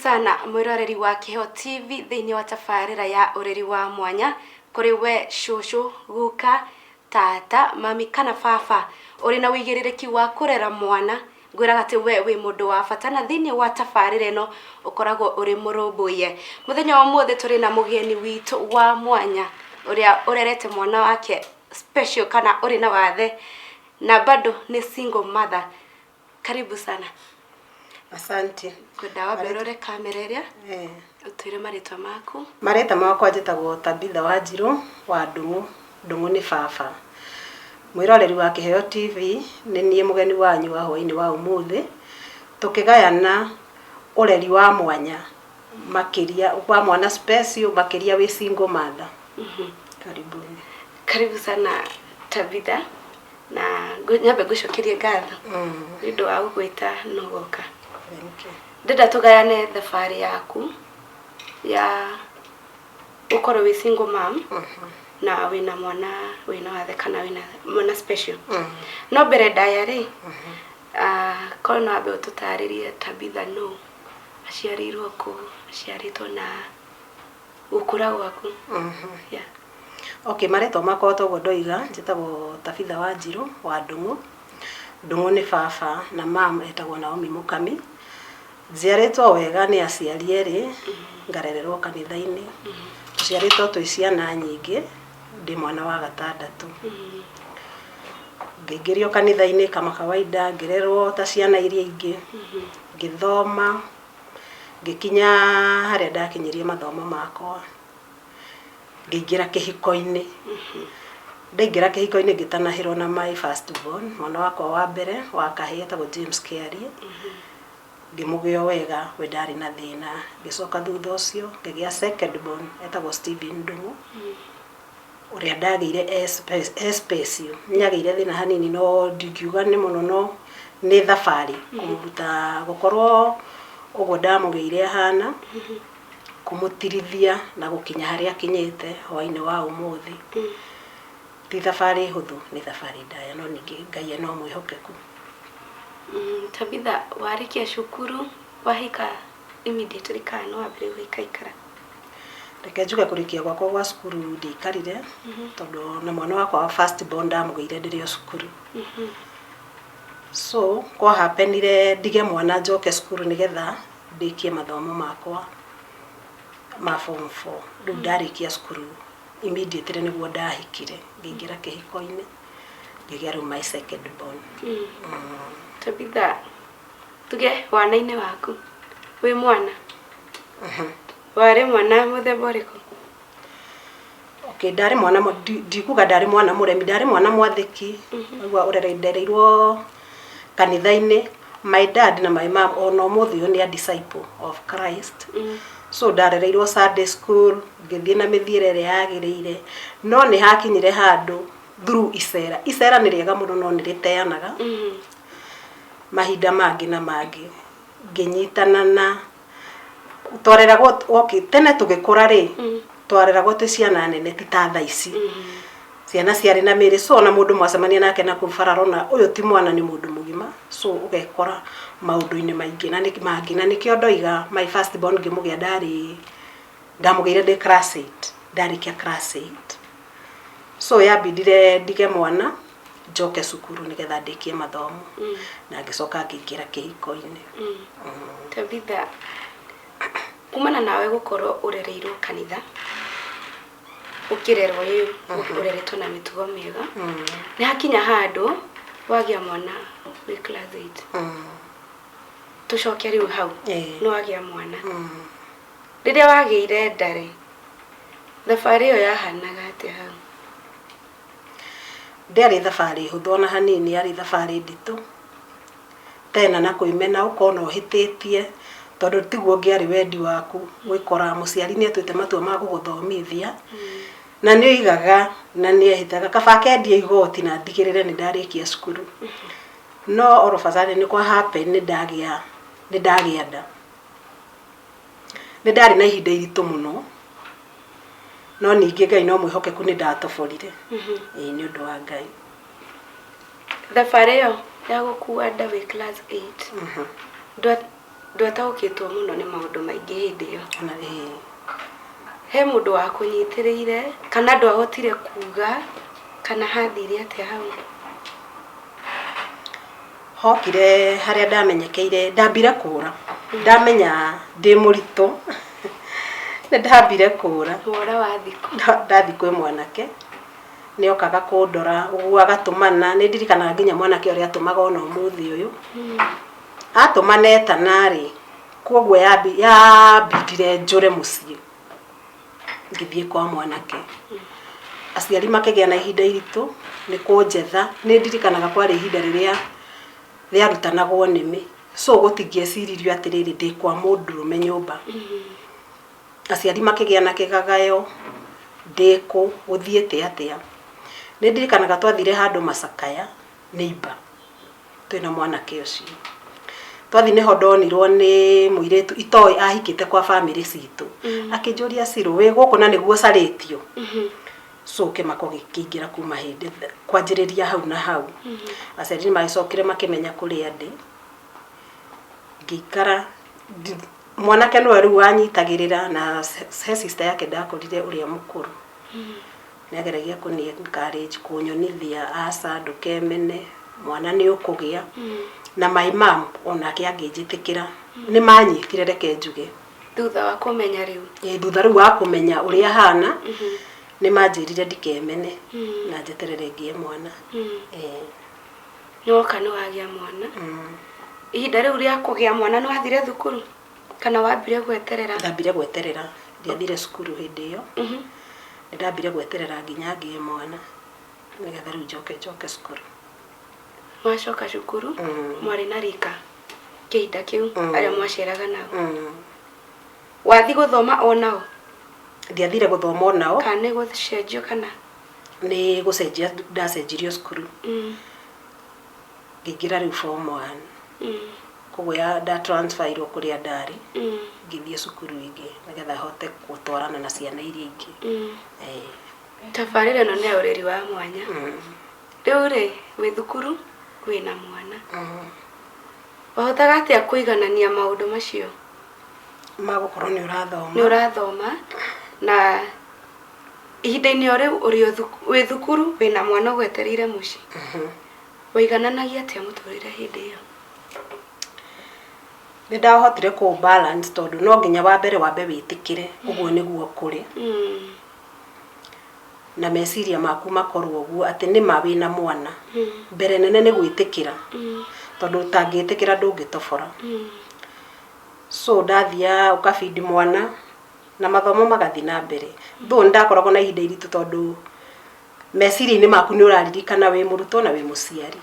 sana mwiroreri wa Kiheo TV thiini wa tafarira ya ureri wa mwanya kuri we shushu guka tata mami kana baba uri na wigiririki wa kurera mwana ngwiraga ati we wi mundu wa bata na thiini wa tafarira ino ukoragwo uri murumbuye muthenya wa mothe turi na mugeni witu wa mwanya uria urerete mwana wake special kana uri na wathe na bado ni single mother. Karibu sana. Asante. Kudawa berore kamera iria utwire maritwa maku. Mareta makwa njitagwo Tabitha Wanjiru wa Ndungu ni baba. Mwiroreri wa Kiheo TV ni nie mugeni wanyu wa hwaini wa umuthi tukigayana ureri wa mwanya makiria kwa mwana special makiria we single mother. Karibu sana Tabitha na nyambe gucokirie ngatho ndio wa gugwita nogoka. Ndenda tugayane thabari yaku ya ukoro wi single mom na wina mwana wina wathe kana wina mwana special. No bere diary kono na be ututaririe Tabitha no aciarirwo ku aciaritwo na ukura gwaku. Yeah. Okay, mareto makwa togo ndoiga njitagwo Tabitha Wanjiru wa Ndungu ni baba na mama etagwo Naomi Mukami. Njiaritwo wega ni aciari eri ngarererwo kanitha-ini. Njiaritwo twi ciana nyingi ndi mwana wa gatandatu. Ngigirio kanitha-ini kama kawaida ngirerwo ta ciana iria ingi. Ngithoma ngikinya haria ndakinyirie mathomo makwa. Ngigira kihiko-ini. Ndaingira kihiko-ini ngitanahirwo na my first born mwana wakwa wa mbere wa kahia etagwo James Kiari. Ngimugio wega we ndari na thina ngicoka thutha ucio ngigia second born etagwo Stephen Ndungu uria ndagire special nyagire thina hanini no ndikiuga ni muno no ni thabari kumuruta gukorwo ugo ndamugeire hana kumutirithia na gukinya haria kinyete hwaini wa umuthi. Ti thabari huthu ni thabari ndaya no ningi Ngai no mwihokeku. Tabitha warikia shukuru wahika immediately kana wabire gwikaikara. Reke njuge kurikia gwakwa gwa cukuru ndikarire tondu na mwana wakwa wa first born ndamugeire ndirio cukuru. So kwa happenire ndige mwana njoke cukuru nigetha ndikie mathomo makwa ma form 4. Ndu ndarikia cukuru immediately niguo ndahikire ngingira kihiko-ini ngigia ru my second born. Tabitha tuge wana-ini waku wi mwana wari mwana muthemba uriku? Okay, ndari mwana ndikuga ndari mwana muremi ndari mwana mwathiki agwa urereirwo kanitha-ini. My dad na my mom ono muthi ni a disciple of Christ. So ndarereirwo Sunday school ngithie na mithiere ria yagirire no ni hakinyire handu through icera ni riega muno no ni riteanaga mahinda mangi na mangi nginyitana na twareragwo okay tene tugikura ri twareragwo tu ciana nene ti ta tha ici ciana ciari na miri so na mundu mwacemania nake na kufararona uyu ti mwana ni mundu mugima so ugekora maundu-ini maingi na mangi na nikio ndoiga my first born ngimugia ndamugeire ndi class 8 ndarikia class 8 so yabidire ndige mwana njoke cukuru nigetha ndikie mathomo na ngicoka ngiingira kihiko-ini. Tabitha kumana nawe gukorwo urereirwo kanitha ukirerwo yu ureretwo na mitugo miega ni hakinya handu wagia mwana wi class 8 tucoke riu hau no wagia mwana riria wagiire ndari thabari iyo yahanaga atia hau? Ndari thabari huthu ona hanini ari thabari nditu tena na kuimena ukona uhititie tondu tiguo ngiari wendi waku gwikora muciari ni atwite matua ma guguthomithia na ni igaga na ni ehitaga kabake ndie igoti na ndigirire ni ndarikia cukuru no orofazani ni kwa happen ni ndagia nda ni ndari na ihinda iritu muno no ningi Ngai no mwihokeku ni ndatoborire ni undu wa Ngai. Thabari iyo ya gukua nda wi class 8 ndwataũkĩtwo mũno nĩ maũndũ maingĩ hĩndĩ ĩyo. Kana He mũndũ wa kũnyitĩrĩire kana ndwahotire kuga kana hathire atĩa hau? Hokire harĩa ndamenyekeire, ndambire kũra. Ndamenya ndĩ mũritũ. Ndambire kũra. Wora wa thikũ. Ndathi kwĩ mwanake. Nĩokaga kũndora, ũguo agatũmana. Nĩ ndirikanaga nginya mwanake ũrĩa atũmaga ona ũmũthĩ ũyũ. Atũmana etanarĩ, koguo yambindire njũre mũciĩ. Ngĩthiĩ kwa mwanake. Aciari makĩgĩa na ihinda iritũ, nĩ kũnjetha. Nĩ ndirikanaga kwarĩ ihinda rĩrĩa rĩarutanagwo nĩmĩ. So gũtingĩeciririo atĩrĩrĩ ndĩ kwa mũndũrũme nyũmba. Aciari makĩgĩa na kĩgagayo, ndĩkũ gũthiĩte atĩa. Nĩ ndirikanaga twathire handũ Macakaya, neighbor. Twĩna mwanake ũcio. Twathi nĩho ndonirwo nĩ mũirĩtu itoĩ ahikĩte kwa family citũ. Akĩnjũria Ciro, wĩ gũkũ na nĩguo carĩtio. So kĩmako gĩkĩingĩra kuma hĩndĩ kwanjĩrĩria hau na hau. Aciari nĩmagĩcokire makĩmenya kũrĩa ndĩ. Ngĩikara mwanake nĩwe rĩu wanyitagĩrĩra na he sister yake ndakorire ũrĩa mũkũrũ. Nĩageragia kũni-encourage kũnyonithia aca ndũkemene, mwana nĩ ũkũgĩa. Na my mom onake angĩnjĩtĩkĩra nĩ manyitire reke njuge. Thutha wa kũmenya rĩu. Thutha rĩu wa kũmenya ũrĩa hana nĩ manjĩrire ndikemene na njeterere ngĩe mwana. Nĩwoka nĩwagĩa mwana. Ihinda rĩu rĩa kũgĩa mwana nĩwathire thukuru kana wambire gweterera? Ndambire gweterera. Ndiathire cukuru hĩndĩ ĩyo. Ndambire gweterera nginya ngĩe mwana. Nĩgetha rĩu njoke cukuru. Mwacoka cukuru, mwarĩ na rika kĩhinda kĩu arĩa mwaceraga nao. Wathi gũthoma onao? Ndiathire gũthoma onao. Kana nĩ gũcenjio kana? Nĩ gũcenjia ndacenjirio cukuru. Ngĩingĩra rĩu form 1. Koguo ndatransferirwo kũrĩa ndarĩ. Ngĩthiĩ cukuru ingĩ nĩgetha hote gũtwarana na ciana iria ingĩ. Tabarĩra ĩno nĩ ũreri wa mwanya. Rĩu rĩ, wĩ thukuru wĩna mwana. Wahotaga atĩa kũiganania maũndũ macio? Magũkorwo nĩ ũrathoma. Nĩ ũrathoma na ihinda-inĩ rĩu ũrĩ wĩ thukuru wĩna mwana ũgwetereire mũciĩ. Waigananagia atĩa mũtũrĩre hĩndĩ ĩyo? Nĩ ndahotire kũ balance tondũ no nginya wambe wĩtĩkĩre ũguo nĩguo kũrĩ. Na meciria maku makorwo ũguo atĩ nĩ ma wĩna mwana. Mbere nene nĩ gwĩtĩkĩra. Tondũ ũtangĩtĩkĩra ndũngĩtobora. So ndathia ũkabidi mwana na mathomo magathi na mbere. Though ndakoragwo na ihinda iritũ tondũ meciria-inĩ maku nĩ ũraririkana wĩ mũrutwo na wĩ mũciari.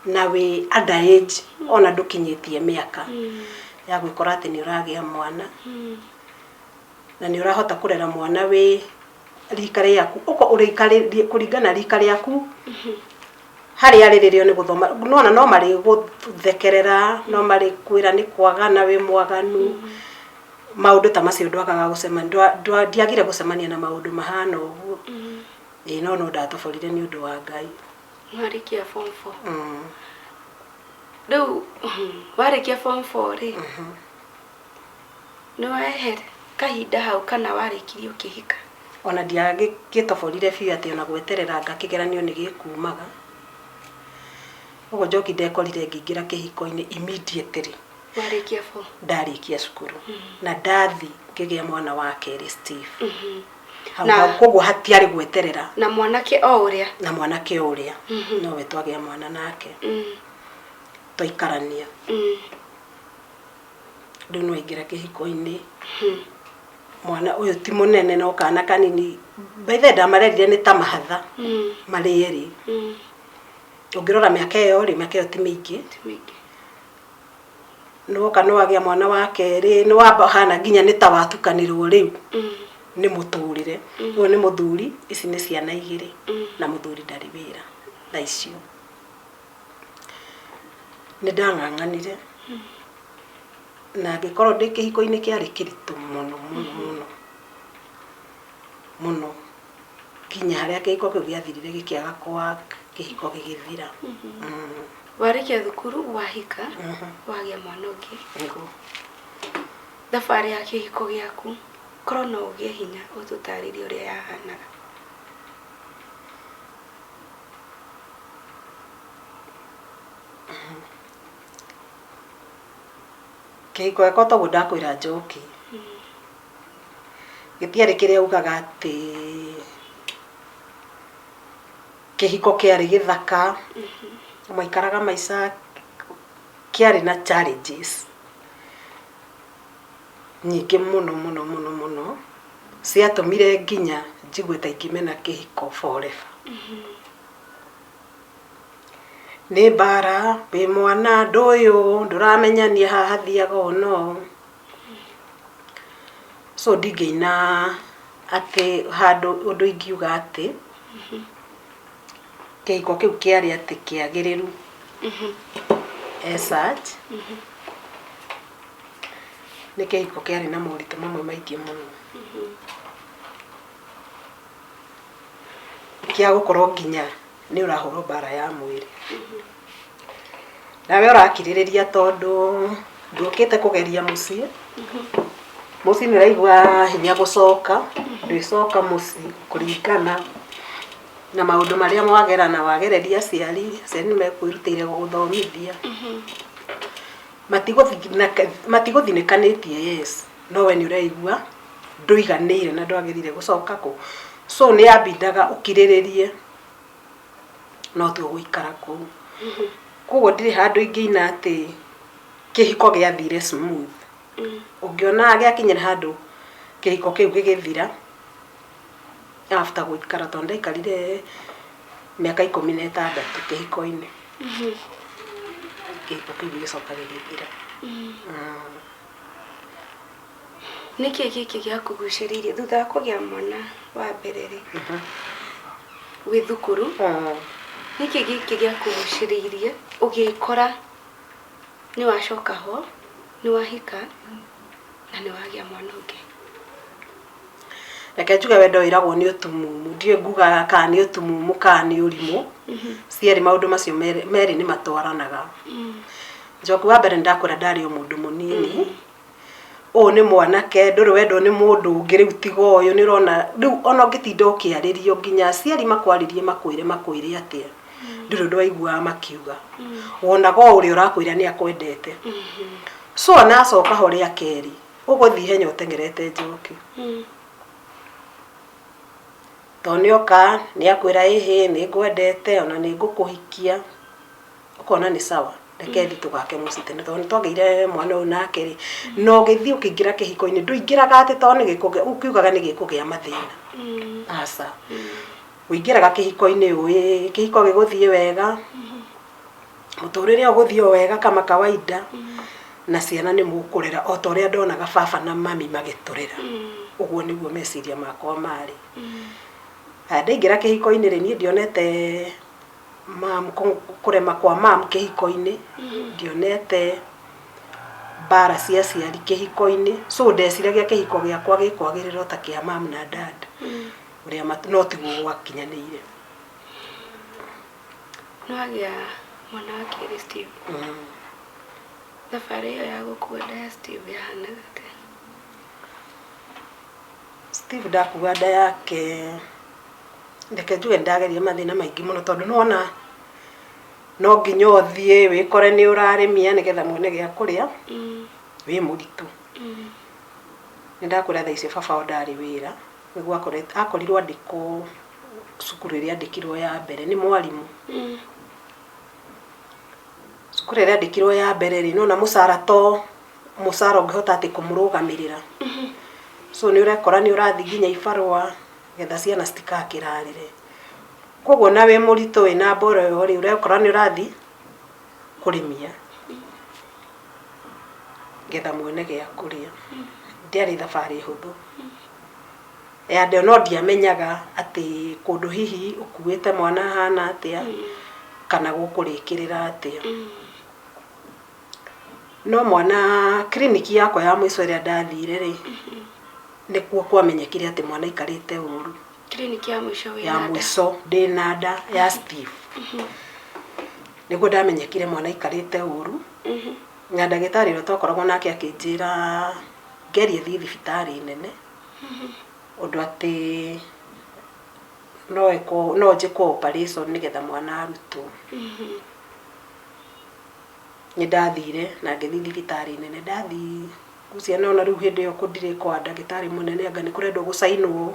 Na wĩ underage ona ndũkinyĩtie mĩaka ya gwĩkora atĩ nĩ ũragĩa mwana. Na nĩ ũrahota kũrera mwana wĩ rika rĩaku. Ũko ũrĩikarĩrie kũringana rika rĩaku. Harĩa rĩrĩrio nĩ gũthoma. No marĩ gũthekerera, no marĩ kwĩra nĩ kwagana wĩ mwaganu. Maũndũ ta macio ndwagaga gũcemania. Ndiagire gũcemania na maũndũ mahana ũguo. No ndatoborire nĩ ũndũ wa Ngai. Warĩkia form 4. Rĩu warĩkia form 4 rĩ, nĩ wahe kahinda hau kana warĩkirie ũkĩhika? Ona ndiagĩtoborire biũ atĩ ona gweterera ngakĩgeranio nĩ gĩkumaga. Ũguo njoki ndekorire ngĩingĩra kĩhiko-inĩ immediately. Warĩkia form? Ndarĩkia cukuru. Na ndathi ngĩgĩa mwana wa kerĩ Steve. Hau koguo hatiarĩ gweterera. Na mwanake o ũrĩa? Na mwanake o ũrĩa. Nowe twagĩa mwana nake. Tũikarania. Rĩu no aingĩra kĩhiko-inĩ. Mwana ũyũ ti mũnene no kana kanini. By the way ndamarerire nĩ ta mahatha. Marĩ erĩ. Ũngĩrora mĩaka ĩyo ti mĩingĩ. Nĩwoka nĩwagĩa mwana wa kerĩ, nĩwahana nginya nĩ ta watukanĩrwo rĩu. Nĩ mũtũrĩre. Ũyũ nĩ mũthuri, ici nĩ ciana igĩrĩ. Na mũthuri ndarĩ wĩra thaa icio. Nĩ ndang'ang'anire. Na ngĩkorwo ndĩ kĩhiko-inĩ kĩarĩ kĩritũ mũno. Kinya harĩa kĩhiko kĩu gĩathirire gĩkĩaga kwa kĩhiko gĩgĩthira. Warĩkia thukuru wahika wagĩa mwana ũngĩ. thabarĩ ya kĩhiko gĩaku korwo no ũgĩe hinya ũtũtarĩrie ũrĩa yahanaga. Kĩhiko gĩakwa toguo ndakwĩra Njoki, gĩtiarĩ kĩrĩa ugaga atĩ kĩhiko kĩarĩ gĩthaka, mwaikaraga maica, kĩarĩ na challenges nyingĩ mũno mũno mũno mũno ciatũmire nginya njigue ta ingĩmena kĩhiko forever. Nĩ mbara, wĩ mwana ndũyũ ndũramenyania haha thiaga ũno, so ndingĩina atĩ handũ ũndũ ingiuga atĩ kĩhiko kĩu kĩarĩ atĩ kĩagĩrĩru as such. Nĩ kĩhiko kĩarĩ na moritũ mamwe maingĩ mũno, kĩa gũkorwo nginya nĩ ũrahũrwo mbara ya mwĩrĩ, nawe ũrakirĩrĩria tondũ ndũkĩte kũgeria mũciĩ, mũciĩ nĩ ũraigua hinya gũcoka, ndwĩcoka mũciĩ kũringana na maũndũ marĩa mwagerana, wagereria aciari nĩ mekwĩrutĩire gũgũthomithia, matigũthinĩkanĩtie yes, no we nĩ ũraigua ndũiganĩire na ndwagĩrĩire gũcoka kũ, so nĩ yambindaga ũkirĩrĩrie no tu ũgũikara kũu. Koguo ndirĩ handũ ingĩina atĩ kĩhiko gĩathire smooth. Ũngĩona gĩakinyĩra handũ kĩhiko kĩu gĩgĩthira after gũikara, tondũ ndaikarire mĩaka 16 kĩhiko-inĩ, kĩhiko kĩu gĩgĩcoka gĩgĩthira. Nĩkĩ gĩkĩ gĩakũgucĩrĩirie thutha wa kũgĩa mwana wa mbere rĩ wĩ thukuru? Nĩkĩ gĩkĩ gĩakũgucĩrĩirie ũgĩkora nĩ wacoka ho, nĩ wahika na nĩ wagĩa mwana ũngĩ? Reke njuge wendo wĩragwo nĩ ũtumumu, ndiũĩ nguga kana nĩ ũtumumu kana nĩ ũrimũ, cierĩ maũndũ macio merĩ nĩ matwaranaga. Njoki wa mbere ndakwĩra ndarĩ o mũndũ mũnini, ũũ nĩ mwanake, ndũrĩ wendo nĩ mũndũ ũngĩ rĩu tiga ũyũ, nĩ ũrona rĩu ona ũngĩtinda ũkĩarĩrio nginya aciari makwarĩrie makwĩre atĩa, ndũrĩ ũndũ waiguaga makiuga, wonaga o ũrĩa ũrakwĩra nĩ akwendete. So ona acoka ho rĩa kerĩ ũgũthiĩ henya ũtengerete Njoki, tondũ nĩoka nĩ akwĩra ĩhĩ nĩ ngwendete ona nĩ ngũkũhikia, ũkona nĩ sawa, reke thiĩ tũgake mũciĩ tene, tondũ nĩtwagĩire mwana ũyũ nake rĩ, no gĩthiĩ ũkĩingĩra kĩhiko-inĩ ndũingĩraga atĩ tondũ ũkiugaga nĩ gĩkũgĩa mathĩna, aca, ũingĩraga kĩhiko-inĩ ũĩ kĩhiko gĩgũthiĩ wega, mũtũrĩre ũgũthiĩ o wega kama kawaida, na ciana nĩ mũkũrera o ta ũrĩa ndonaga baba na mami magĩtũrera, ũguo nĩguo meciria makwa marĩ. Ndaingĩra kĩhiko-inĩ rĩ, niĩ ndionete kũrema kwa mam kĩhiko-inĩ, ndionete mbara cia aciari kĩhiko-inĩ, so ndeciragia kĩhiko gĩakwa gĩkwagĩrĩra ta kĩa mam na dad ũrĩa no tiguo gwakinyanĩire. Nĩwagĩa mwana wa kerĩ Steve, thabarĩ ĩyo ya gũkua nda ya Steve yahanaga atĩa? Steve ndakua nda yake, reke njuge ndageria mathĩna maingĩ mũno, tondũ nĩwona no nginya ũthiĩ wĩkore nĩ ũrarĩmia nĩgetha muone gĩa kũrĩa, wĩ mũritũ. Nĩndakwĩra thaa icio baba ndarĩ wĩra, nĩguo akorirwo andĩkwo cukuru ĩrĩa andĩkirwo ya mbere nĩ mwarimũ. Cukuru ĩrĩa andĩkirwo ya mbere rĩ, nona mũcara ũngĩhota atĩ kũmũrũgamĩrĩra, so nĩ ũrekora nĩ ũrathiĩ nginya ibarũa getha ciana citikakĩrarĩre. Koguo nawe mũritũ wĩna mboro ĩyo rĩ, ũrekora nĩ ũrathiĩ kũrĩmia getha muone gĩa kũrĩa. Ndiarĩ thabarĩ hũthũ, yande no ndiamenyaga atĩ kũndũ hihi ũkuĩte mwana hana atĩa kana gũkũrĩkĩrĩra atĩa. No mwana kliniki yakwa ya mũico ĩrĩa ndathire rĩ, nĩkuo kwamenyekire atĩ mwana aikarĩte ũru. Kliniki ya mũico ya mũico ndĩna nda ya Steve, nĩguo ndamenyekire mwana aikarĩte ũru, na ndagĩtarĩ ũrĩa twakoragwo nake akĩnjĩra ngerie thiĩ thibitarĩ nene ũndũ atĩ no njĩkwo operation nĩgetha mwana arutwo. Nĩ ndathire na ngĩthiĩ thibitarĩ nene, ndathiĩ ciana ona rĩu hĩndĩ ĩyo kũndirĩ kwa ndagĩtarĩ mũnene anga nĩ kũrendwo gũcainwo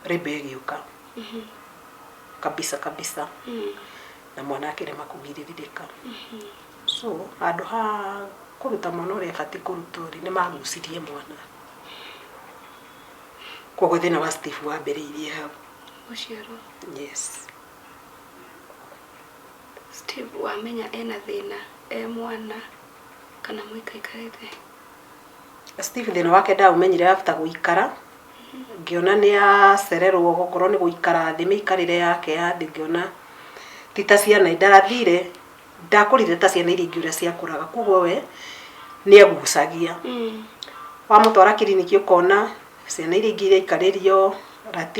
rĩmba ĩgĩũka kabisa kabisa na mwana akĩrema kũgirĩrĩka. So handũ ha kũruta mwana ũrĩa abatiĩ kũrutwo rĩ, nĩ magucirie mwana. Koguo thĩna wa Steve wambĩrĩirie hau. Gũciarwo. Yes. Steve wamenya ena thĩna mwana kana mũikaikarĩte? Steve thĩna wake ndaũmenyire after gũikara, ngĩona nĩ acererwo gũkorwo nĩ gũikara thĩ mĩikarĩre yake ya thĩ, ngĩona ti ta ciana ndathire ndakũrire ta ciana iria ingĩ ũrĩa ciakũraga, koguo we nĩ agucagia. Wamũtwara kiriniki ũkona ciana iria ingĩ ikarĩrio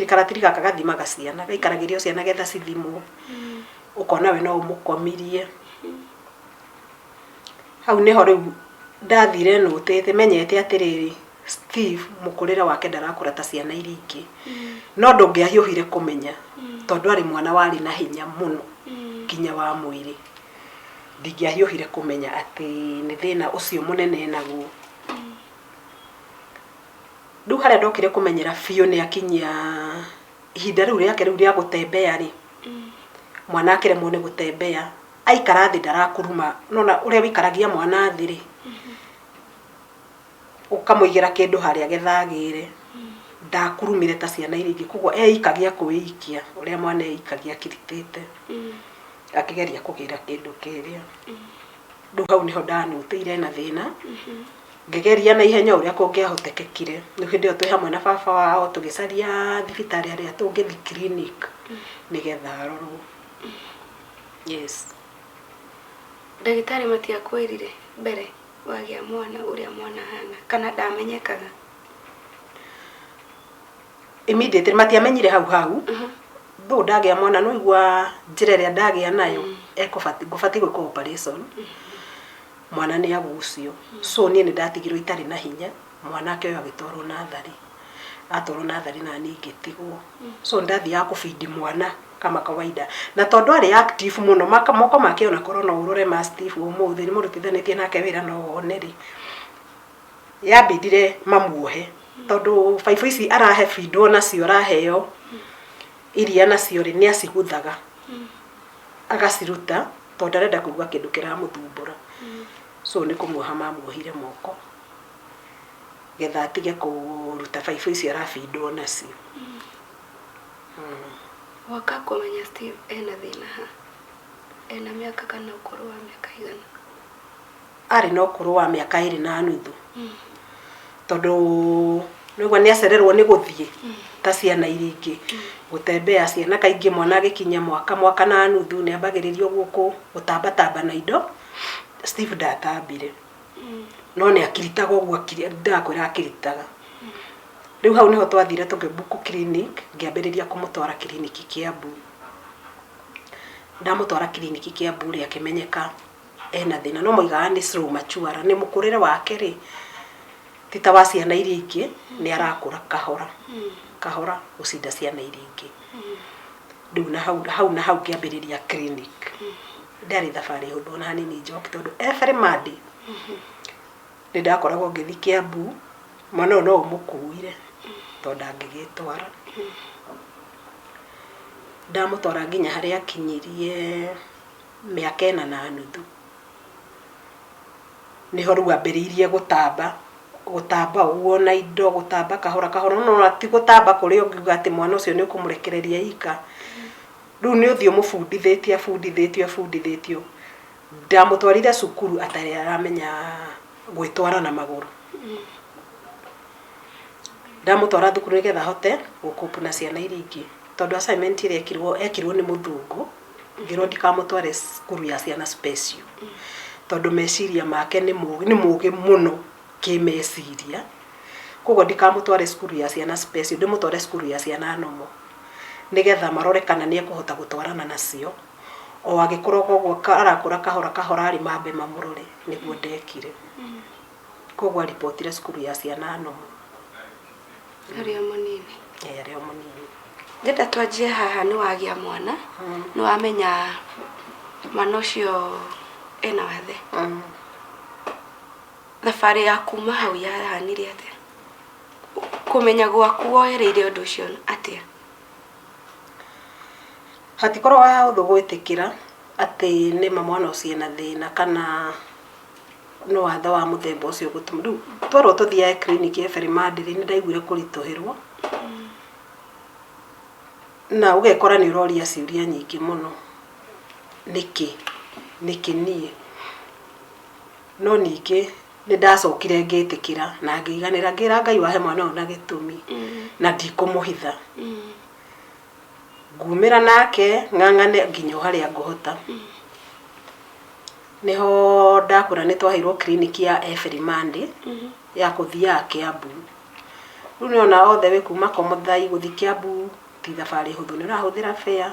karatiri gaka gathimaga ciana, gaikaragĩrio ciana getha cithimwo, ũkona we no ũmũkomirie. Hau nĩho rĩu ndathire nũtĩte menyete atĩrĩrĩ Steve mũkũrĩre wake ndarakũra ta ciana iria ingĩ, no ndũngĩahiũhire kũmenya tondũ arĩ mwana warĩ na hinya mũno kinya wa mwĩrĩ. Ndingĩahiũhire kũmenya atĩ nĩ thĩna ũcio mũnene naguo. Rĩu harĩa ndokire kũmenyera biũ nĩ akinyia ihinda rĩu rĩake rĩu rĩa gũtembea rĩ, mwana akĩremwo nĩ gũtembea, aikara thĩ ndarakuruma. Nona ũrĩa wĩikaragia mwana thĩ rĩ, ũkamũigĩra kĩndũ harĩa gĩthagĩre, ndakurumire ta ciana iria ingĩ, koguo eikagia kwĩikia ũrĩa mwana eikagia akiritĩte, akĩgeria kũgĩra kĩndũ kĩrĩa. Rĩu hau nĩho ndanũtĩire na thĩna, ngĩgeria na ihenya ũrĩa kũngĩahotekekire. Rĩu hĩndĩ ĩyo twĩ hamwe na baba wao tũgĩcaria thibitarĩ arĩa tũngĩthiĩ clinic nĩgetha arorwo. Yes. Ndagĩtarĩ matiakwĩrire mbere wagĩa mwana ũrĩa mwana hana kana ndamenyekaga? Immediately matiamenyire hau though ndagĩa mwana no igua njĩra ĩrĩa ndagĩa nayo ngũbatiĩ gwĩkwo operation, mwana nĩ agucio. So niĩ nĩ ndatigirwo itarĩ na hinya, mwana ake ũyũ agĩtwarwo nathari, atwarwo nathari na niĩ ngĩtigwo. So ndathiaga kũbindi mwana kama kawaida, na tondũ arĩ active mũno moko make ona korwo no ũrore ma Steve ũmũthĩ nĩ mũrutithanĩtie nake wĩra no wone rĩ, yambindire mamuohe tondũ baibũ ici arahe bindwo nacio araheo iria nacio rĩ nĩ aciguthaga agaciruta tondũ arenda kũigua kĩndũ kĩramũthumbũra. So nĩ kũmuoha mamuohire moko getha atige kũruta baibũ ici arabindwo nacio. Waka kũmenya Steve ena thĩna ha, ena mĩaka kana ũkũrũ wa mĩaka igana? Arĩ na ũkũrũ wa mĩaka 2.5 tondũ nĩguo nĩ acererwo nĩ gũthiĩ ta ciana iria ingĩ gũtembea. Ciana kaingĩ mwana agĩkinya mwaka na nuthu nĩ ambagĩrĩrio gũkũ gũtambatamba na indo. Steve ndatambire no nĩ akiritaga ũguo ndakwĩra akiritaga. Rĩu hau nĩho twathire tũkĩbuku clinic, ngĩambĩrĩria kũmũtwara kiriniki Kiambu. Ndamũtwara kiriniki Kiambu rĩ akĩmenyeka ena thĩna, no moigaga nĩ slow mature, nĩ mũkũrĩre wake rĩ ti ta wa ciana iria ingĩ, nĩ arakũra kahora kahora gũcinda ciana iria ingĩ. Rĩu na hau ngĩambĩrĩria clinic. Ndarĩ thabarĩ hũthũ ona hanini njoki tondũ every Monday nĩ ndakoragwo ngĩthiĩ Kiambu, mwana ũyũ no ũmũkuire tondũ ndangĩgĩtwara. Ndamũtwara nginya harĩa akinyirie mĩaka 4.5 nĩho rĩu ambĩrĩirie gũtamba ũguo na indo, gũtamba kahora kahora, no ti gũtamba kũrĩa ũngiuga atĩ mwana ũcio nĩ ũkũmũrekereria ika. Rĩu nĩ ũthiũ mũbundithĩtio. Ndamũtwarire cukuru atarĩ aramenya gwĩtwara na magũrũ. Ndamũtwara thukuru nĩgetha ahote gũkũpu na ciana iria ingĩ tondũ assignment ĩrĩa ekirwo nĩ mũthũngũ, ngĩrwo ndikamũtware cukuru ya ciana special tondũ meciria make nĩ mũũgĩ mũno kĩmeciria. Koguo ndikamũtware cukuru ya ciana special, ndĩmũtware cukuru ya ciana normal nĩgetha marore kana nĩ ekũhota gũtwarana nacio. O agĩkũra ũguo arakũra kahora kahora arĩ mambe mamũrore, nĩguo ndekire. koguo aripotire cukuru ya ciana nomo arĩ o mũnini arĩ o mũnini. Ndĩrenda twanjie haha nĩ wagĩa mwana nĩ wamenya mwana ũcio ena wathe thabarĩ ya kuma hau yahanire atĩa kũmenya gwaku woereire ũndũ ũcio atĩa? Hatikorwo hahũthũ gwĩtĩkĩra atĩ nĩ mwana ũcio ena thĩna kana no wathe wa mũthemba ũcio gũtũma rĩu twerwo tũthiae clinic ya Everymonday nĩ ndaiguire kũritũhĩrwo na ũgekora nĩ ũroria ciũria nyingĩ mũno nĩkĩ niĩ no ningĩ nĩ ndacokire ngĩtĩkĩra na ngĩiganĩra ngĩra Ngai wahe mwana ũyũ na gĩtũmi na ndikũmũhitha ngumĩra nake ng'ang'ane nginya harĩa ngũhota. Niho ndakũra nĩ twaheirwo clinic ya Everymonday ya kũthiaga Kiambu. Rĩu nĩ ona othe wĩ kuma Komuthai gũthiĩ Kiambu ti thabarĩ hũthũ nĩ ũrahũthĩra fare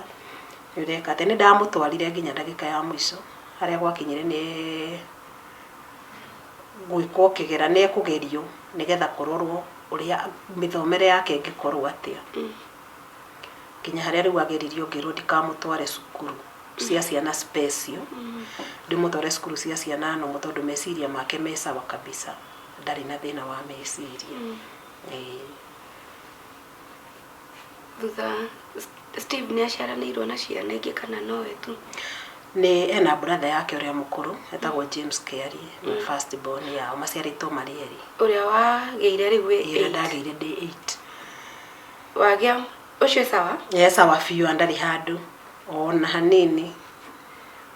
nĩ ũreka atĩ nĩ ndamũtwarire nginya ndagĩka ya mũico harĩa gwakinyire nĩ gwĩkwo kĩgeranio kũgerio nĩgetha kũrorwo ũrĩa mĩthomere yake ĩngĩkorwo atĩa nginya harĩa rĩu ageririo ngĩrwo ndikamũtware cukuru cia ciana special ndĩmũtware cukuru cia ciana no tondũ meciria make me sawa kabisa ndarĩ na thĩna wa meciria. Thutha Steve nĩ aciaranĩirwo na ciana ingĩ kana nowe tu? Nĩ ena brother yake ũrĩa mũkũrũ etagwo James Kerry first born yao maciarĩtwo marĩ erĩ. Ũrĩa wagĩire rĩu ĩrĩa ndagĩire day 8 wagĩa ũcio sawa? Sawa biũ ndarĩ handũ ona hanini.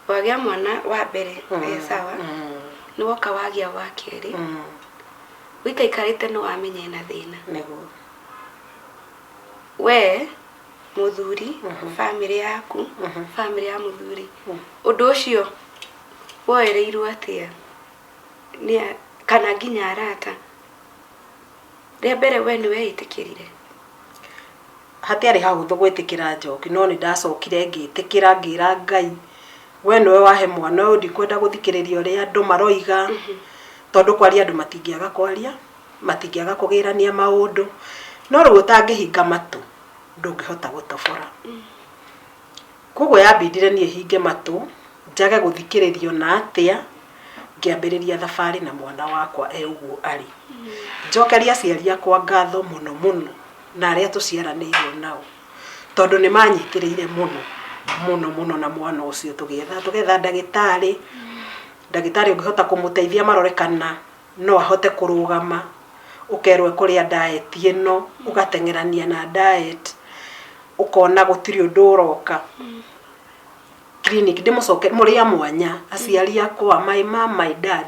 Wagĩa mwana wa mbere sawa nĩ woka wagĩa wa kerĩ wĩikaikarĩte nĩ wamenya ena thĩna nĩguo we mũthuri family yaku family ya mũthuri ũndũ ũcio woereirwo atĩa kana nginya arata rĩa mbere we nĩ weĩtĩkĩrire? Hatiarĩ hahũthũ gwĩtĩkĩra njoki no nĩ ndacokire ngĩtĩkĩra ngĩra Ngai we nĩwe wahe mwana ũyũ ndikwenda gũthikĩrĩria ũrĩa andũ maroiga tondũ kwaria andũ matingĩaga kwaria matingĩaga kũgĩrania maũndũ no rĩu ũtangĩhinga matũ ndũngĩhota gũtobora. Koguo yambindire niĩ hinge matũ njage gũthikĩrĩrio na atĩa ngĩambĩrĩria thabarĩ na mwana wakwa ũguo arĩ njokeria aciari akwa ngatho mũno mũno na arĩa tũciaranĩirwo nao tondũ nĩ manyitĩrĩire mũno na mwana ũcio tũgetha ndagĩtarĩ ũngĩhota kũmũteithia marore kana no ahote kũrũgama ũkerwo kũrĩa diet ĩno ũgateng'erania na diet ukona gũtirĩ ũndũ ũroka clinic ndĩmũcoke mũrĩa mwanya aciari akwa my mom my dad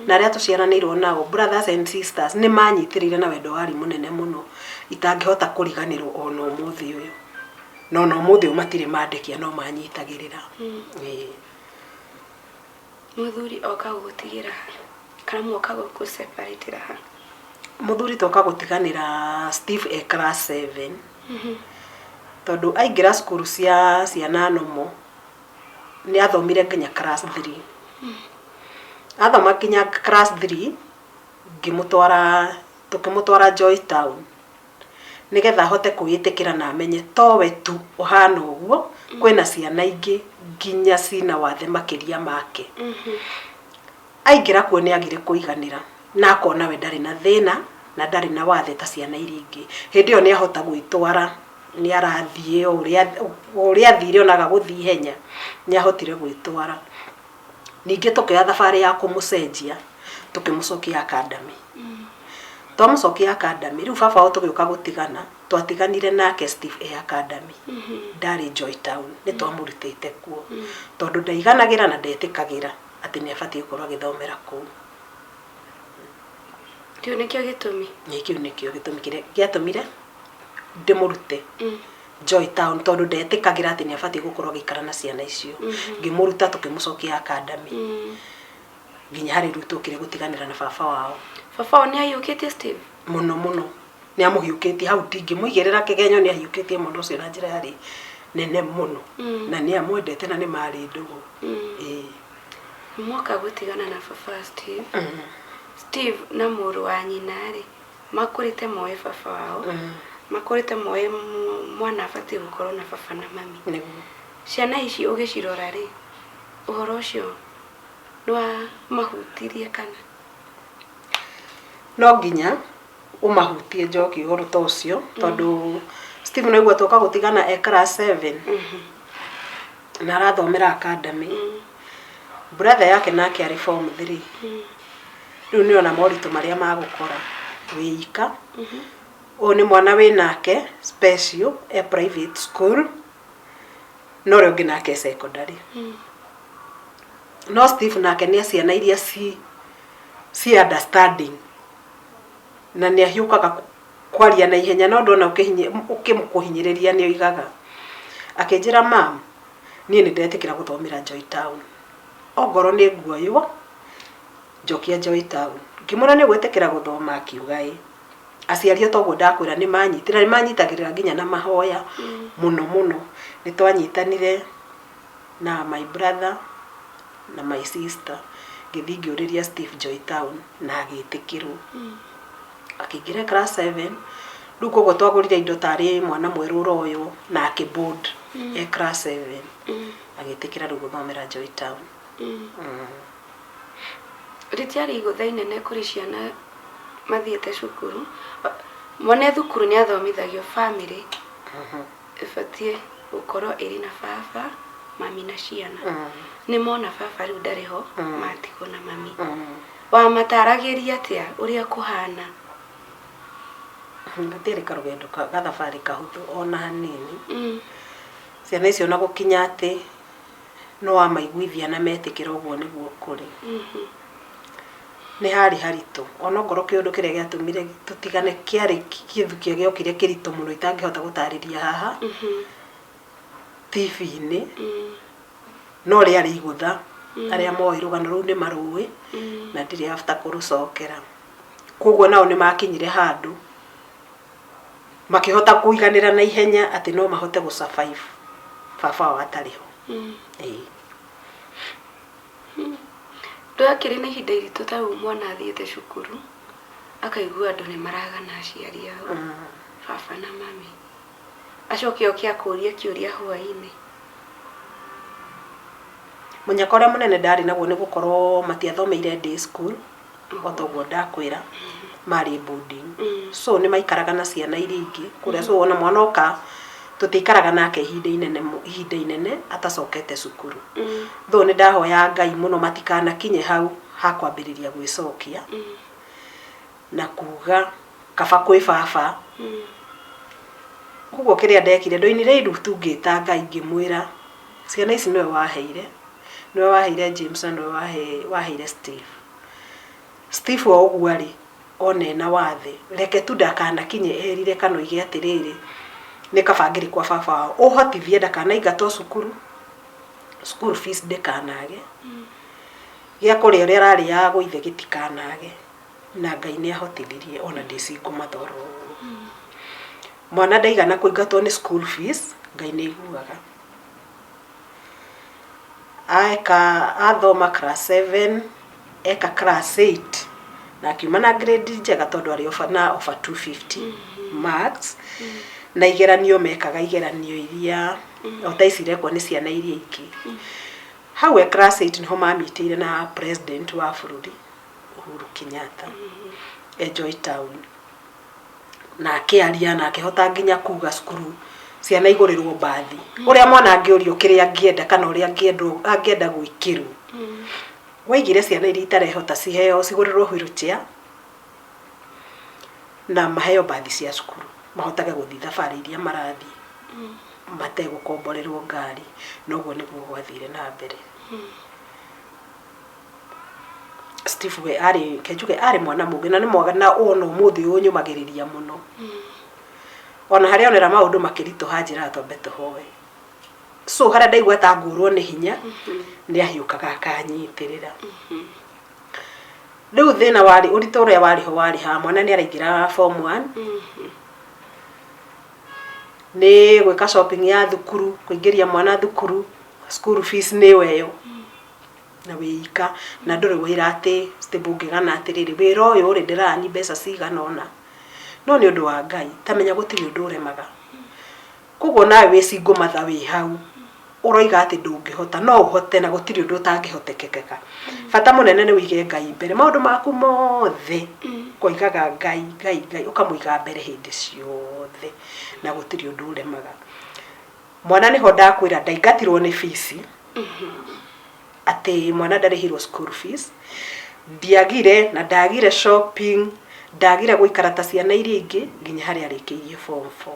na arĩa tũciaranĩirwo nao brothers and sisters nĩ manyitĩrĩire na wendo wari mũnene mũno itangĩhota kũriganĩrwo ona ũmũthĩ ũyũ no ũmũthĩ ũyũ matirĩ mandĩkia no manyitagĩrĩra. Mũthuri oka gũtigĩra kana mwoka gũseparate ha? Mũthuri toka gũtiganĩra Steve class 7 tondũ aingĩra cukuru cia ciana nomo nĩ athomire nginya class 3 athoma nginya class 3 tukĩmũtwara Joy Town nĩgetha ahote kwĩtĩkĩra na amenye towe tu ũhana ũguo kwĩna ciana ingĩ nginya cina wathe makĩria make. Aingĩra kuo nĩ agire kũiganĩra na akona we ndarĩ na thĩna na ndarĩ na wathe ta ciana iria ingĩ hĩndĩ ĩyo nĩ ahota gwĩtwara nĩ arathiĩ ũrĩa athire onaga gũthiĩ ihenya nĩ ahotire gwĩtwara. Ningĩ tũkĩoya thabarĩ ya kũmũcenjia tũkĩmũcokia academy twamũcokia academy rĩu baba wao tũgĩũka gũtigana twatiganire nake Steve academy ndarĩ Joy Town nĩ twamũrutĩte kuo tondũ ndaiganagĩra na ndetĩkagĩra atĩ nĩ abatie gũkorwo agĩthomera kũu. Kĩu nĩkĩo gĩtũmi? Kĩu nĩkĩo gĩtũmi kĩrĩa gĩatũmire ndĩmũrute Joy Town tondũ ndetĩkagĩra atĩ nĩ abatie gũkorwo agĩikara na ciana icio ngĩmũruta tũkĩmũcokia academy nginya harĩ rĩu tũkire gũtiganĩra na baba wao. Baba wao nĩ ahiũkĩtie Steve? Mũno nĩ amũhiũkĩtie hau ndingĩmũigĩrĩra kĩgenyo nĩ ahiũkĩtie mũno ũcio na njĩra yarĩ nene mũno na nĩ amwendete na nĩ marĩ ndũgũ. Mwoka gũtigana na baba Steve Steve na mũrũ wa nyina rĩ makũrĩte moe baba wao makũrĩte moe mwana abatie gũkorwo na baba na mami ciana ici ũgĩcirora rĩ ũhoro ũcio nwa mahutirie kana no nginya umahutie njoki ũhoro ta ũcio tondũ Steve no igua toka gũtigana class 7 na arathomera academy brother yake nake ari form 3 rĩu nĩ ona moritũ marĩa magũkora wĩika nĩ mwana wĩnake special private school no rĩu ũngĩ nake secondary no Steve nake nĩ ciana iria si understanding na nĩ ahiũkaga kwaria na ihenya no ndona ũkĩmũkũhinyĩrĩria nĩ oigaga akĩnjĩra mam niĩ nĩ ndetĩkĩra gũthomera Joy Town ongoro nĩ nguoywo njokia Joy Town ngĩmwĩra nĩ gwĩtĩkĩra gũthoma akiuga aciari toguo ndakwĩra nĩ manyitagĩrĩra nginya na mahoya mũno nĩ twanyitanire na my brother na my sister gĩthiĩ ngĩũrĩria Steve Joy Town na agĩtĩkĩrwo akĩingĩra class 7 rĩu koguo twagũrire indo tarĩ mwana mwerũ ũroywo na akĩboard class 7 agĩtĩkĩra rĩu gũthomera Joy Town rĩtiarĩ igũtha inene kũrĩ ciana mathiĩte cukuru mwana thukuru nĩ athomithagio family ĩbatie gũkorwo ĩrĩ na baba mami na ciana nĩ mona baba rĩu ndarĩ ho matigwo na mami wa mataragĩria atĩa ũrĩa kũhana ngatĩrĩ karũgendo gathabarĩ kahũthũ ona hanini ciana icio na gũkinya atĩ no amaiguithia na metĩkĩra ũguo nĩguo kũrĩ nĩ harĩ haritũ ona ngoro kĩũndũ kĩrĩa gĩatũmire tũtigane kĩarĩ gĩthukio gĩokire kĩritũ mũno itangĩhota gũtarĩria haha TV-inĩ no rĩarĩ igũtha arĩa moĩ rũgano rũu nĩ marũĩ na ndirĩ after kũrũcokera koguo nao nĩ makinyire handũ makĩhota kũiganĩra na ihenya atĩ no mahote gũsurvive baba wao atarĩ ho ndakĩrĩ na ihinda iritũ ta mwana athiĩte cukuru akaigua andũ nĩ maragana aciari ao baba na mami acoke oke akũria kĩũria hwaĩ-inĩ mũnyaka ũrĩa mũnene ndarĩ naguo nĩ gũkorwo matiathomeire day school otoguo ndakwĩra marĩ boarding so nĩ maikaraga na ciana iria ingĩ kũrĩa so ona mwana oka tũtikaraga nake ihinda inene atacokete cukuru though nĩ ndahoya Ngai mũno matikanakinye hau ha kwambĩrĩria gwĩcokia na kuga kaba kwĩ baba koguo kĩrĩa ndekire ndoinire iru tungĩta Ngai ngĩmwĩra ciana ici nĩwe waheire James na nĩwe waheire Steve wa ũguo arĩ one na wathe reke tu ndakanakinye erire kana oige atĩrĩrĩ nĩ kabangĩrĩ kwa baba wao ũhotithie ndakanaingatwo school fees ndekanage gĩa kũrĩa ũrĩa ararĩ ya gũithe gĩtikanage na Ngai nĩ ahotithirie ona ndĩcingũ mathoro mwana ndaigana kũingatwo nĩ school fees Ngai nĩ aiguaga athoma class 7 eka class 8 na akiuma na grade njega tondũ arĩ offer 250 marks na igeranio mekaga igeranio iria utaicirekwo nĩ ciana iria ingĩ hau class 8 niho mamitĩire na president wa bũrũri Uhuru Kenyatta Joy Town na akĩaria na akĩhota nginya kuga cukuru ciana igũrĩrwo bathi ũrĩa mwana angĩũrio kĩrĩa angĩenda kana ũrĩa angĩenda gwĩkĩrwo waigire ciana iria itarehota ciheo cigũrĩrwo wheelchair na maheo bathi cia cukuru mahotage gũthiĩ thabarĩ iria marathiĩ mategũkomborerwo ngari noguo nĩguo gwathire na mbere Steve we arĩ mwana mũgĩ na nĩ mwaga na ona ũmũthĩ ũyũ nyũmagĩrĩria mũno ona harĩa onera maũndũ makĩritũha njĩra tombe tũhoe so harĩa ndaigua ta ngũrwo nĩ hinya nĩ ahiũkaga akanyitĩrĩra rĩu thĩna warĩ ũritũ ũrĩa warĩ ha mwana nĩ araingĩra form 1 nĩ gwĩka shopping ya thukuru kũingĩria mwana thukuru school fees nĩ weyo na wĩika na ndũrĩ wĩra atĩ ndũngĩgana atĩrĩrĩ wĩra ũyũ ũrĩ ndĩrani mbeca cigana ũna no nĩ ũndũ wa Ngai tamenya gũtirĩ ũndũ ũremaga koguo nawe wĩcingũmatha wĩ hau ũroiga atĩ ndũngĩhota no ũhote na gũtirĩ ũndũ ũtangĩhotekeka bata mũnene nĩ wĩige Ngai mbere maũndũ maku mothe koigaga Ngai ũkamũiga mbere hĩndĩ ciothe na gũtirĩ ũndũ ũremaga mwana nĩho ndakwĩra ndaingatirwo nĩ fees atĩ mwana ndarĩhirwo school fees ndiagire na ndagire shopping ndagire gũikara ta ciana iria ingĩ nginya harĩa arĩkĩirie form 4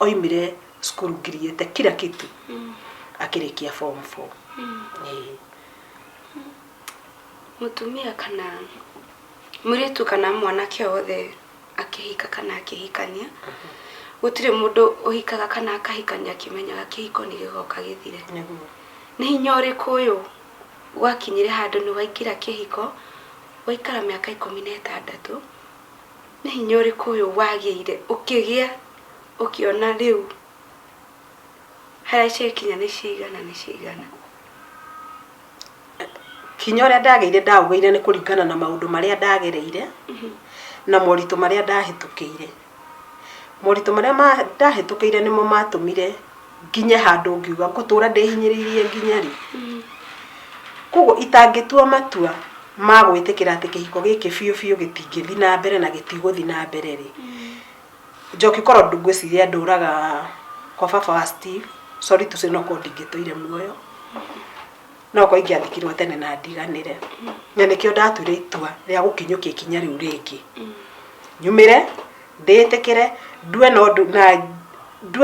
oimire school ngiriete kila kitu akĩrĩkia form 4 mutumia kana mũirĩtu kana mwanake wothe akĩhika kana akĩhikania gũtirĩ mũndũ ũhikaga kana akahikania akĩmenyaga kĩhiko nĩ gĩgoka gĩthire nĩ hinya ũrĩkũ ũyũ wakinyire handũ nĩ waingĩra kĩhiko waikara mĩaka 16 nĩ hinya ũrĩkũ ũyũ wagĩire ũkĩgĩa ũkĩona rĩu harĩa cikinya nĩ cigana kinya ũrĩa ndagĩire ndaugĩire nĩ kũringana na maũndũ marĩa ndagereire na moritũ marĩa ndahĩtũkĩire moritũ marĩa ndahĩtũkĩire nĩmo matũmire nginye handũ ngiuga ngũtũra ndĩhinyĩrĩirie nginya rĩ koguo itangĩtua matua ma gwĩtĩkĩra atĩ kĩhiko gĩkĩ biũ gĩtingĩthiĩ na mbere na gĩtigũthiĩ na mbere rĩ njoki korwo ngwĩciria ndũraga kwa baba wa Steve sorry to say no ko ndingĩtũire muoyo no ko ingĩathikirwo tene na ndiganĩre na nĩkĩo ndatuire itua rĩa gũkinyũkia ikinya rĩu rĩngĩ nyumĩre ndĩtĩkĩre ndue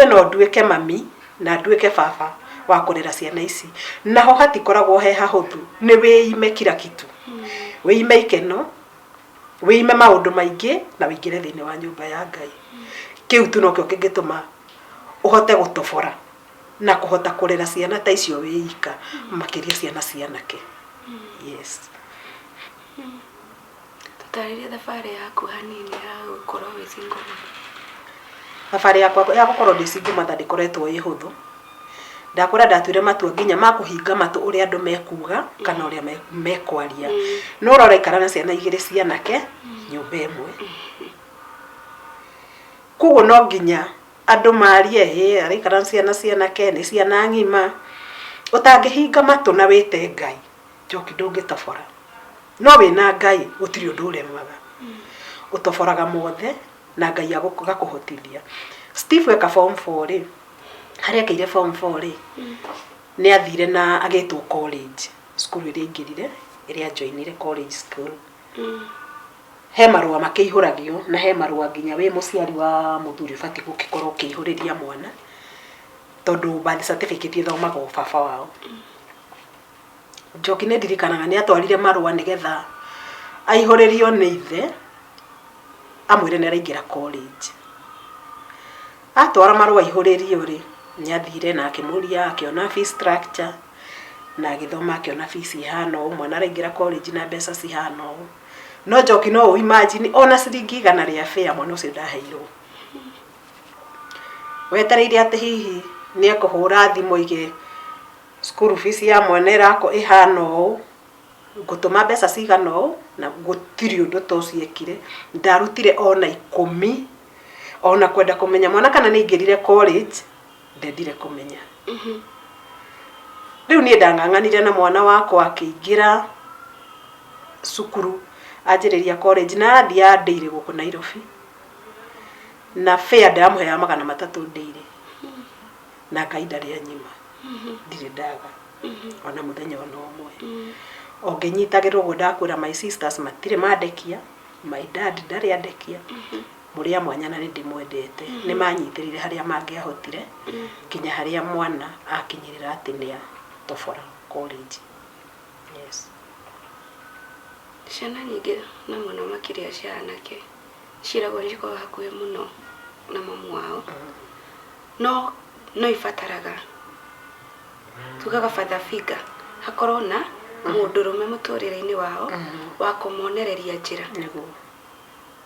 no nduĩke mami na nduĩke baba wa kũrera ciana ici naho hatikoragwo he hahũthũ nĩ wĩime kila kitu wĩime ikeno wĩime maũndũ maingĩ na wĩingĩre thĩinĩ wa nyũmba ya Ngai kĩu tu nokĩo kĩngĩtũma ũhote gũtobora na kũhota kũrera ciana ta icio wĩika makĩria cianake yes tutarĩrie thabarĩ yaku hanini ya gũkorwo wĩ single thabarĩ yakwa ya gũkorwo ndĩ single mother ndĩkoretwo ĩ hũthũ ndakora ndatuire matua nginya ma kũhinga matũ ũrĩa andũ mekuga kana ũrĩa mekwaria no ũrora ikara na ciana igĩrĩ cianake nyũmba ĩmwe koguo no nginya andũ marie araikara cianake nĩ ciana ng'ima ũtangĩhinga matũ na wĩte Ngai njoki ndũngĩtobora no wĩna Ngai gũtirĩ ũndũ ũremaga ũtoboraga mothe na Ngai agakũhotithia Steve eka form 4 rĩ harĩa kĩire form 4 rĩ nĩ athire na agĩtwo college school ĩrĩa ingĩrire ĩrĩa joinire college school he marũa makĩihũragio na he marũa nginya wĩ mũciari wa mũthuri ũbatiĩ gũkorwo ũkĩihũrĩria mwana tondũ birth certificate ĩthomagwo baba wao njoki nĩ ndirikanaga nĩ atwarire marũa nĩgetha aihũrĩrio nĩ ithe amwĩre nĩ araingĩra college atwara marũa aihũrĩrio rĩ nĩ athire na akĩmũria akĩona fee structure na agĩthoma akĩona fees ihana ũũ mwana araingĩra college na mbeca cihana ũũ no njoki no imagine ona ciringi 100 rĩa fare mwana ũcio ndaheirwo wetereire atĩ hihi nĩ ekũhũra thimũ ige school fees ya mwana ĩrako ihana ũũ ngũtũma mbeca cigana ũũ na gũtirĩ ũndũ ta ũcio ekire ndarutire ona 10 ona kwenda kũmenya mwana kana nĩ ingĩrire college ndendire kũmenya rĩu niĩ ndang'ang'anire na mwana wakwa akĩingĩra cukuru anjĩrĩria college na athia ndĩire gũkũ Nairobi na fare ndamũheaga 300 ndĩire na Ngai ndarĩ anyima ndirĩ ndaga ona mũthenya ona ũmwe ongĩnyitagĩrwo ũguo ndakwĩra my sisters matirĩ mandekia my dad ndarĩ andekia mũrĩ a mwanya na nĩ ndĩmwendete nĩ manyitĩrire harĩa mangĩahotire kinya harĩa mwana akinyĩrĩra atĩ nĩ atobora college yes ciana nyingĩ na mũno makĩria cia anake ciragwo nĩ cikoragwo hakuhĩ mũno na mamu wao no ibataraga tugaga father figure hakorwo na mũndũrũme mũtũrĩre-inĩ wao wa kũmonereria njĩra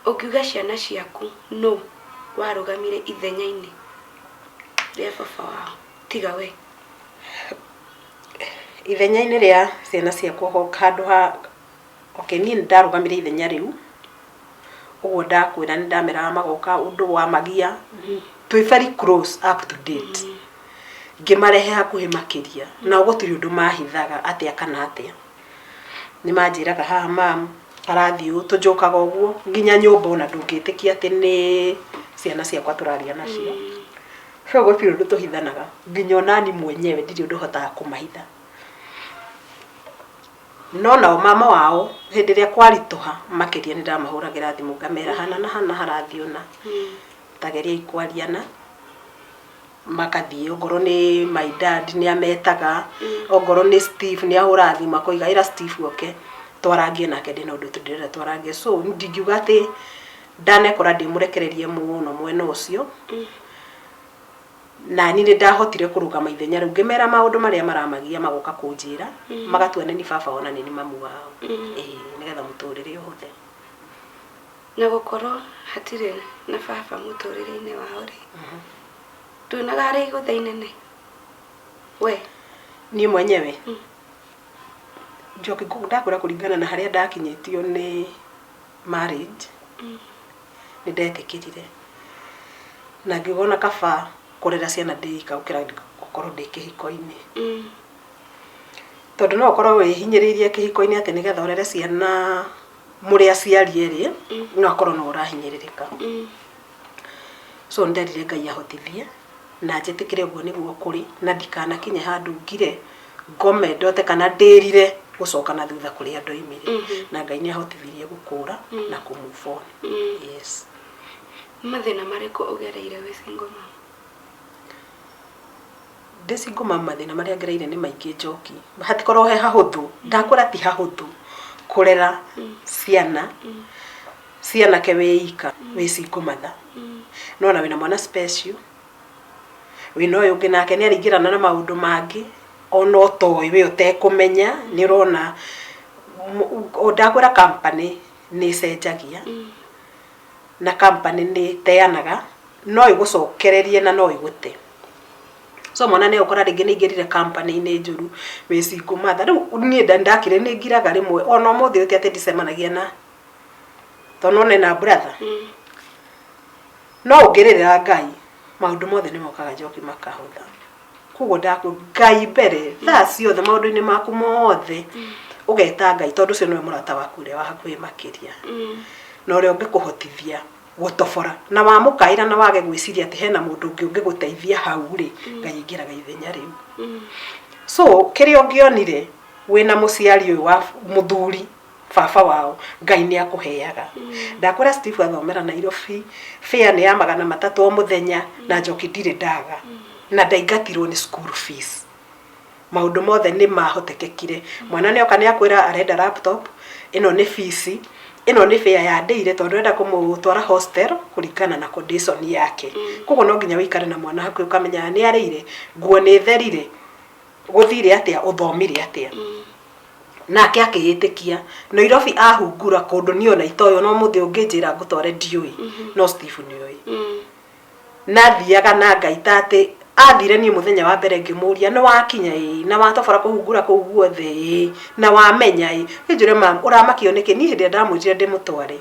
ũngiuga ciana ciaku no warũgamire ithenya-inĩ rĩa baba wao tiga we ithenya-inĩ rĩa ciana ciakwa handũ ha ni ndarugamire ithenya riu uguo ndakwira ni ndameraga magoka undu wa magia twi very close up to date ngimarehe hakuhi makiria na gutiri undu mahithaga atia kana atia ni manjiraga haha mam arathio tujukaga uguo nginya nyumba ona ndungitikia ati ni ciana ciakwa turaria nacio so gutiri undu tuhithanaga nginya nani mwenyewe ndiri undu hotaga kumahitha no nao mama wao hindi ria kwarituha makiria ni ndamahuragira thimu ngamera hana na hana harathiona tageria ikwariana makathie ogoro ni my dad ni ametaga ogoro ni Steve ni ahura thimu akoiga ira Steve oke twarangie nake ndina undu tundirira twarangie so ndingiuga ati ndanekora ndimurekererie muno mwena ucio na ni ndahotire kurugama ithenya riu ngimera maundu maria maramagia magoka kunjira magatuane ni baba ona ni mamu wao nigetha muturire uhuthe na gukoro hatire na baba muturire-ini wao ri tunaga ari iguthainene we ni mwenyewe njoki ndakura kuringana na haria ndakinyitio ni marriage ni ndetikirire na ngigona kaba kurera ciana ndika ukira gukorwo ndi kihiko-ini tondu no ukorwo wihinyiriirie kihiko-ini ati nigetha urere ciana muri aciari eri no akorwo no urahinyiririka so nderire Ngai ahotithie na njitikire uguo niguo kuri na ndikana kinye handu ngire ngome ndote kana ndirire gucoka na thutha kuri andu aimire na Ngai ni ahotithirie gukura na ku move on yes mathina mariku ugereire we single mom single mom mathina maria ngereire ni maingi njoki hatikorwo he hahuthu ndakura ti hahuthu kurera ciana ciana ke weika we single mother no na wina mwana special wino uyu ungi nake ni aringirana na maundu mangi ono toy we utekumenya ni rona ndakura company ni cenjagia na company ni teanaga no igucokererie na no igute so mwana ne ukora ringi ningirire company ni njuru we single mother ni ndakire ni ngiraga rimwe ono muthi uti ati ndicemanagia na tonone na brother no ungirira Ngai maundu mothe ni mokaga njoki makahutha kugo ndaku Ngai mbere tha ciothe maundu-ini maku mothe ugeta Ngai tondu cio niwe murata waku ria wa hakuhi makiria no ria ungikuhotithia gutobora na wamukaira na wage gwiciria ati hena mundu ungi ungiguteithia hau ri Ngai ingiraga ithenya riu so kiria ungionire wina muciari uyu wa muthuri baba wao Ngai ni akuheaga ndakora Steve athomera Nairobi fare ni ya 300 o muthenya na njoki ndire ndaga na ndaingatirwo ni school fees maundu mothe ni mahotekekire mwana ni oka ni akwira arenda laptop ino ni fees ino ni fare ya ndeire tondu enda kumutwara hostel kuringana na condition yake kugo no nginya wikare na mwana haku ukamenya ni arire nguo ni therire guthire atia uthomire atia nake akiyitikia Nairobi ahungura kundu niona itoyo no muthi ungijira ngutware ndiui no Steve nioi nathiaga na Ngai tate athire ni muthenya wa mbere ngimuria no wakinya na watobora kuhungura kuu guothe na wamenya njure mam uramakio niki ni hindi ndamujire ndimutware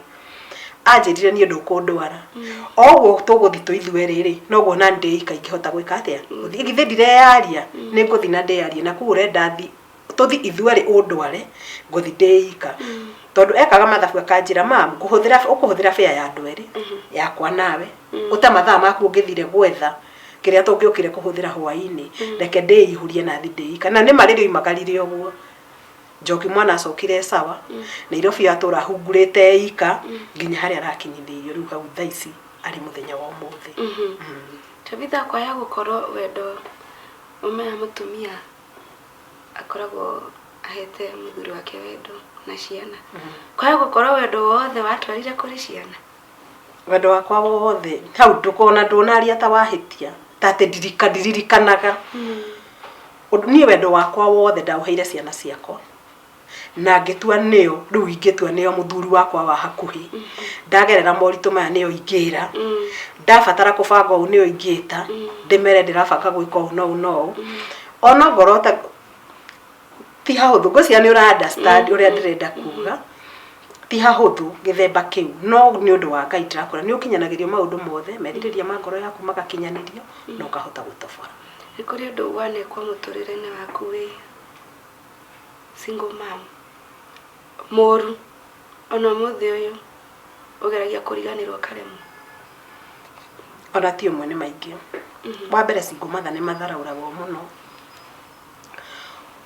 anjirire ni ndu kundwara ogwo tuguthi tuithwe riri noguo na ndika ingihota gwika atia ngithe ndirearia ni nguthi na ndearia na ku urenda thi tuthi ithwere undware nguthi ndeika tondu ekaga mathabu akanjira mam ukuhuthira fare ya ndwere yakwa nawe utamathaa maku ngithire gwetha kiria tungiukire kuhuthira hwaini reke ndeyihurie na thi ndeika na ni maririo imagarire uguo njoki mwana acokire sawa Nairobi atura hungurite ika nginya haria arakinyithirio riu hau thaici ari muthenya wa umuthi Tabitha kwa ya gukorwo wendo umea mutumia akoragwo ahete muthuri wake wendo na ciana kwa ya gukorwo wendo wothe watwarire kuri ciana wendo wakwa wothe hau ndukona ndunaria ta wahitia tate ndiririkanaga ni wendo wakwa wothe ndauheire ciana ciakwa na ngitua nio riu ingitua nio muthuri wakwa wa hakuhi ndagerera moritu maya nio ingira ndabatara kubanga u nio ingita ndimere ndirabanga gwika no ona ngorota ti hahuthu ngocia ni ura understand uria ndirenda kuga ti hahuthu githemba kiu no ni undu wa Ngai tirakora ni ukinyanagirio maundu mothe meririria ma ngoro yaku magakinyanirio no kahota gutobora ni kuri undu wane kwa muturire-ini waku wi single mom moru ona muthi uyu ugeragia kuriganirwo karemu ona ti umwe ni maingi wa mbere single mother ni matharauragwo muno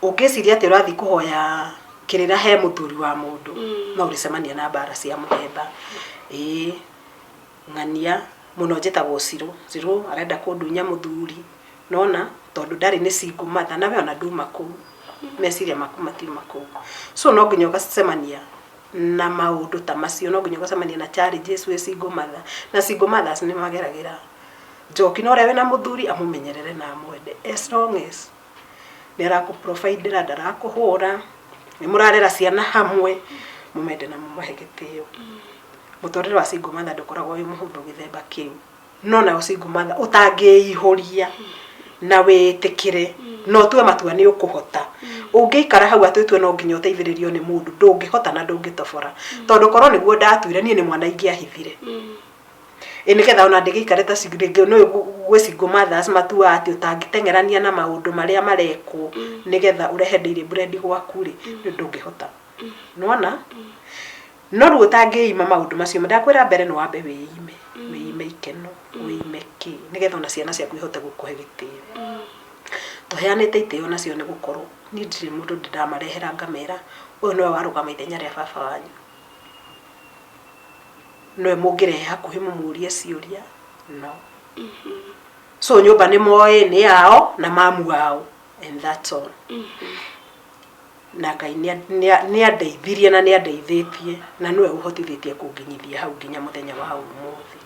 ungiciria ati urathi kuhoya kirira he muthuri wa mundu no uricemania na bara cia muthemba ng'ania muno njitagwo Ziro arenda kundunya muthuri nona tondu ndari ni single mother nawe ona nduma kuu meciria maku matiuma kuu so no nginya ugacemania na maundu ta macio no nginya ugacemania na challenges we single mother na single mothers ni mageragira njoki no rewe na muthuri amumenyerere na amwende as long as nera ku provide ndara kuhura ni murarera ciana hamwe mumende na mumahegetio mutorere wa single mother ndukoragwo wi muhuthu githemba kiu no na single mother utangiihuria na witikire no tuwe matua ni ukuhota ungiikara hau atwitwe no nginya uteithiririo ni mundu ndungihota na ndungitobora tondu korwo niguo ndatuire nie ni mwana ingiahithire niketha ona ndigikare ta sigirege no gwe single mothers matua ati utangitengerania na maundu maria mareko nigetha urehe daily bread gwaku ri ndungihota nona no ru utangiima maundu macio ndakwira mbere no wambe wiime ikeno wiime ki nigetha ona ciana ciaku ihote gukuhe gitio tuheanite itio nacio ni gukorwo ni ndiri mundu ndamarehera ngamera uyu no warugama ithenya ria baba wanyu no mugirehe hakuhi mumurie ciuria no so nyumba ni moe ni yao na mamu wao and that's all na Ngai ni andeithirie na ni andeithitie na niwe uhotithitie kunginyithia hau nginya muthenya wa umuthi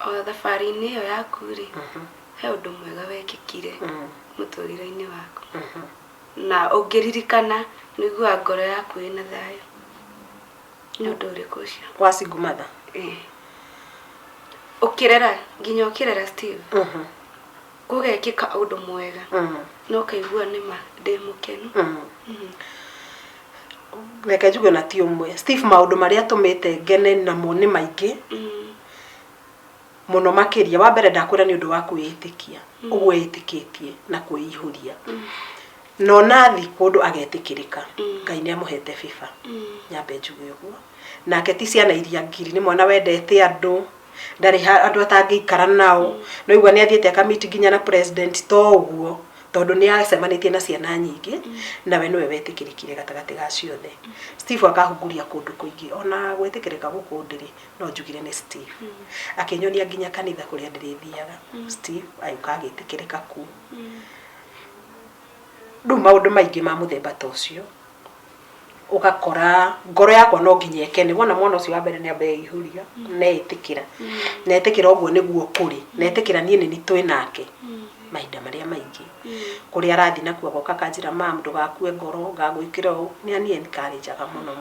o thabari-ini iyo yaku ri he undu mwega wekikire muturire-ini waku na ungiririkana niguo ngoro yaku ina thayo ni undu uriku ucio wa single mother ukirera nginya ukirera Steve kugekika undu mwega no kaigua nima ndi mukenu reke njuge na ti umwe Steve maundu maria tumite ngene namo ni maingi muno makiria wa mbere ndakwira ni undu wa kwitikia ugwitikitie na kuihuria no nathi kundu agetikirika Ngai ni amuhete FIFA nyambe njuge uguo nake ti ciana iria ngiri ni mwana wendete andu ndari andu atangiikara nao no igua ni athiete akamiti nginya na president to uguo tondu ni acemanitie na ciana nyingi nawe niwe wetikirikire gatagati ga ciothe Steve akahunguria kundu kuingi ona gwetikirika guku ndiri no njugire ni Steve akinyonia nginya kanitha kuria ndirithiaga Steve ayuka agitikirika ku ndu maundu maingi ma muthemba ta ucio ugakora ngoro yakwa no nginya ekene wona mwana ucio wa mbere ni ambe ihuria netikira netikira uguo niguo kuri netikira nie ni twĩ nake mahinda maria maingi kuri arathi na kuo goka kanjira mam ndugakue ngoro ngagwikira u ni ani encourage muno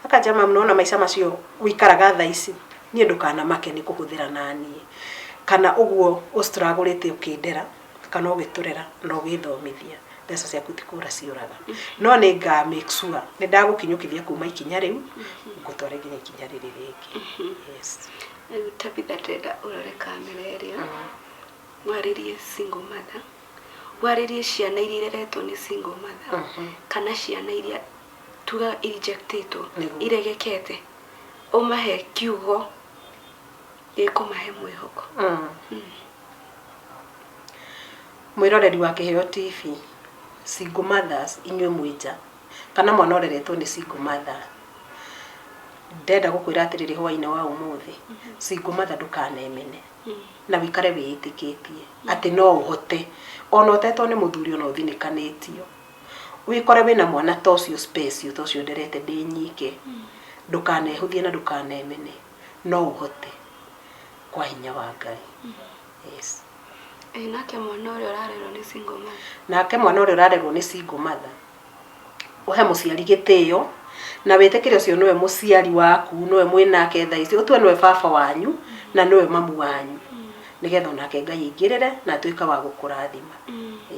akaja mam nona maica macio wikaraga tha ici nie ndukana make ni kuhuthira nani kana uguo ustragulite ukindera kana ugiturera no githomithia mbeca ciaku tikura ciuraga no ni nga make sure ni ndagukinyukithia kuma ikinya riu ngutware nginya ikinya riri ringi yes Tabitha ndenda urore kamera iria waririe single mother waririe ciana iria ireretwo ni single mother kana ciana iria tuga rejectitwo iregekete umahe kiugo ikumahe mwihoko mwiroreri wa Kiheo TV single mothers inywe mwija kana mwana oreretwo ni single mother ndenda gukwira atiriri hwaine wa umuthi single mother ndukanemene na wikare wiitikitie ati no uhote ona utetwo ni muthuri ona uthinikanitio wikore wina mwana tocio space tocio nderete ndi nyike ndukanehuthie na ndukanemene no uhote kwa hinya wa Ngai yes nake mwana uria urarerwo ni single mother nake mwana uria urarerwo ni single mother uhe muciari gitio na witikire ucio niwe muciari waku niwe mwinake tha ici utwe niwe baba wanyu na niwe mamu wanyu nigetha onake Ngai ingirire na tuika wa gukurathima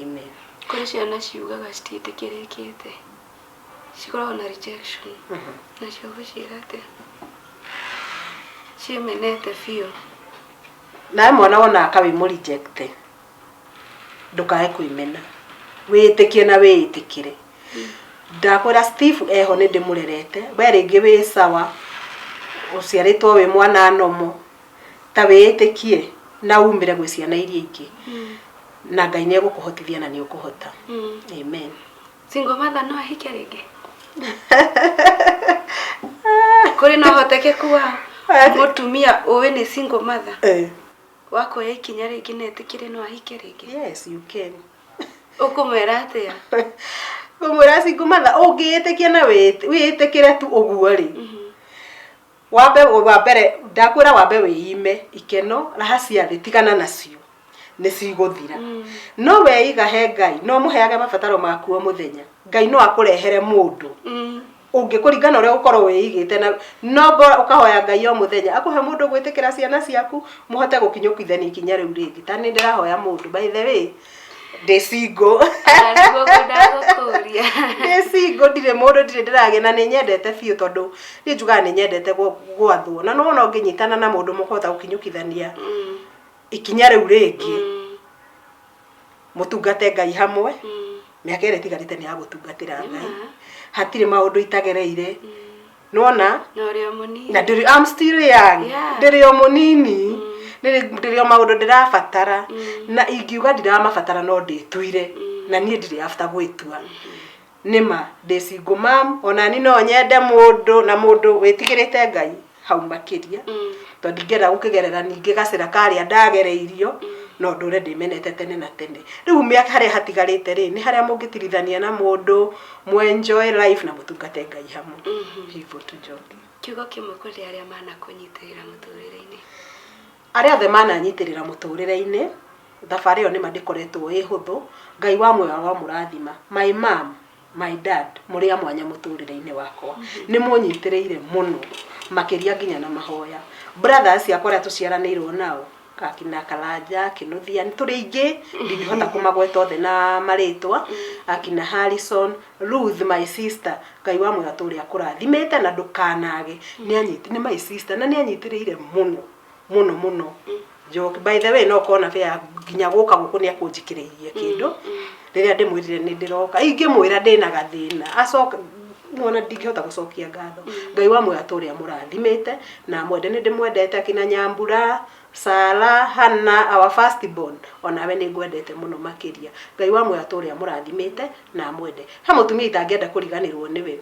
amen kuri ciana ciugaga citiĩtĩkĩrĩkĩte cikoragwo na rejection nacio gũciĩra atĩ ciĩmenete biũ nawe mwana wona akawi mu reject ndukae kwimena wĩtĩkie na wĩtĩkĩre ndakwĩra Steve eho nĩ ndĩmũrerete we rĩngĩ wĩ sawa ũciarĩtwo wĩ mwana nomo ta wĩtĩkie na umire gwĩ ciana iria ingĩ na Ngai nĩ egũkũhotithia na nĩ ũkũhota amen. Single mother no ahike rĩngĩ kuri no hotekeku wa mũtumia ũwe nĩ single mother wakoya ikinya rĩngĩ na etĩkĩre no ahike rĩngĩ? Yes, you can. Ũkũmwĩra atĩa? Ũmwĩra single mother ũngĩĩtĩkia na wĩtĩkĩre tu ũguo rĩ wambere ndakwĩra wambe wĩime ikeno raha cia thĩ tigana nacio nĩ cigũthira no weiga he Ngai no mũheage mabataro maku o mũthenya Ngai no akũrehere mũndũ ũngĩkũringana ũrĩa ũkorwo wĩigĩte na no ũkahoya Ngai o mũthenya akũhe mũndũ gwĩtĩkĩra ciana ciaku mũhote gũkinyũkithania ikinya rĩu rĩngĩ ta nĩ ndĩrahoya mũndũ by the way ndĩ single ndĩ single ndirĩ mũndũ ndirĩ ndĩragĩa na nĩ nyendete biũ tondũ nĩ njugaga nĩ nyendete gwathwo na no ũngĩnyitana na mũndũ mũkũhota gũkinyũkithania ikinya rĩu rĩngĩ mũtungate Ngai hamwe mĩaka ĩrĩa ĩtigarĩte nĩ ya gũtungatĩra Ngai hatirĩ maũndũ itagereire nona na I'm still young ndĩrĩ o mũnini ndĩrĩ o maũndũ ndĩrabatara na ingiuga ndiramabatara no ndĩtuire na niĩ ndirĩ after gwĩtua nĩma ndĩ single mom ona ni no nyende mũndũ na mũndũ wĩtigĩrĩte Ngai hau makĩria tondũ ndingĩenda gũkĩgerera ningĩ gacĩra karĩa ndagereirio no ndũre ndĩmenete tene na tene rĩu mĩaka harĩa hatigarĩte rĩ nĩ harĩa mũngĩtirithania na mũndũ enjoy life na mũtungate Ngai hamwe hivyo tu Jogi. Kiugo kĩmwe kũrĩ arĩa manakũnyitĩrĩra mũtũrĩre-inĩ? Arĩa othe mananyitĩrĩra mũtũrĩre-inĩ thabarĩ ĩyo nĩma ndĩkoretwo ĩ hũthũ Ngai wa muoyo wa mũrathima my mom my dad mũrĩa mwanya mũtũrĩre-inĩ wakwa nĩ mũnyitĩrĩire mũno makĩria nginya na mahoya brothers ciakwa arĩa tũciaranĩirwo nao akina Karanja Kinuthia tũrĩ ingĩ ndingĩhota kũmagweta othe na marĩtwa akina Harrison Ruth my sister Ngai wa muoyo atũre akũrathimĩte na ndũkanage nĩ my sister na nĩ anyitĩrĩire mũno Joki by the way no kona fea nginya gũka gũkũ nĩ akũnjikĩrĩirie kĩndũ rĩrĩa ndĩmwĩrire nĩ ndĩroka ingĩmwĩra ndĩna gathĩna acoka mwana ndingĩhota gũcokia ngatho Ngai wa muoyo atũre amũrathimĩte na mwende nĩ ndĩmwendete akina Nyambura Sarah Hannah our first born onawe nĩ ngwendete mũno makĩria Ngai wa muoyo atũre amũrathimĩte na amwende ha mũtumia itangĩenda kũriganĩrwo nĩwe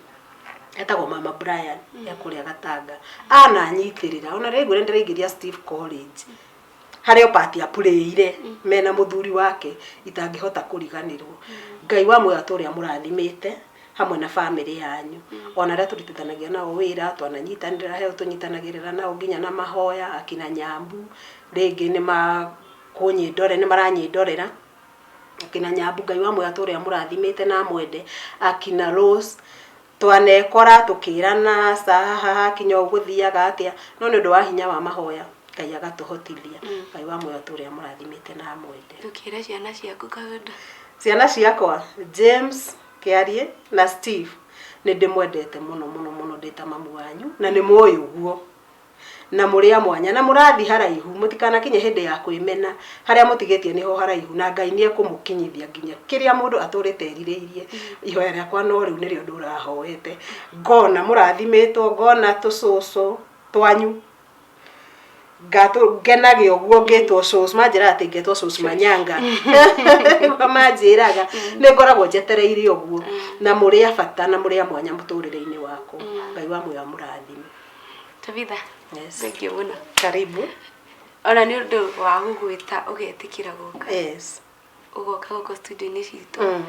etagwo mama Brian ya kũrĩa Gatanga ananyitĩrĩra ona rĩngĩ ndĩraingĩria Steve College harĩa pati apurĩire mena mũthuri wake itangĩhota kũriganĩrwo Ngai wa muoyo atũre amũrathimĩte hamwe na family yanyu ona rĩa tũrutithanagia nao wĩra twananyitanĩra he tũnyitanagĩrĩra nao nginya na mahoya akina Nyambu rĩngĩ nĩ makũnyindore nĩ maranyindorera akina Nyambu Ngai wa muoyo atũre amũrathimĩte na mwende akina Rose twanekora tukĩrana saha kinya ũgũthiaga atĩa no nĩ ũndũ wa hinya wa mahoya Ngai agatũhotithia Ngai wa muoyo atũre amũrathimĩte na mwende tukĩra ciana ciaku kaũndũ ciana ciakwa James Kiarie na Steve nĩ ndĩmwendete mũno ndĩta mamu wanyu na nĩ mũĩ ũguo na mũrĩa mwanya na mũrathi haraihu mũtikanakinye hĩndĩ ya kwĩmena harĩa mũtigĩtie niho haraihu na Ngai nĩ ekũmũkinyithia nginya kĩrĩa mũndũ atũrĩte erirĩirie ihoya rĩakwa no rĩu nĩrĩo ndũrahoete ngona mũrathimĩtwo ngona tũcũcũ twanyu ngenagio ũguo ngĩtwo cũcũ manjĩra atĩ ngetwo cũcũ Manyanga manjĩraga nĩ ngoragwo njetereire ũguo na mũrĩa bata na mũrĩa mwanya mũtũrĩre-inĩ wakwa Ngai wa muoyo amũrathime. Tabitha Yes. Thank you mũno. Karibu. Ona nĩ ũndũ wa gũgwĩta ũgetĩkĩra gũka. Yes. Ũgoka gũkũ studio-inĩ citũ.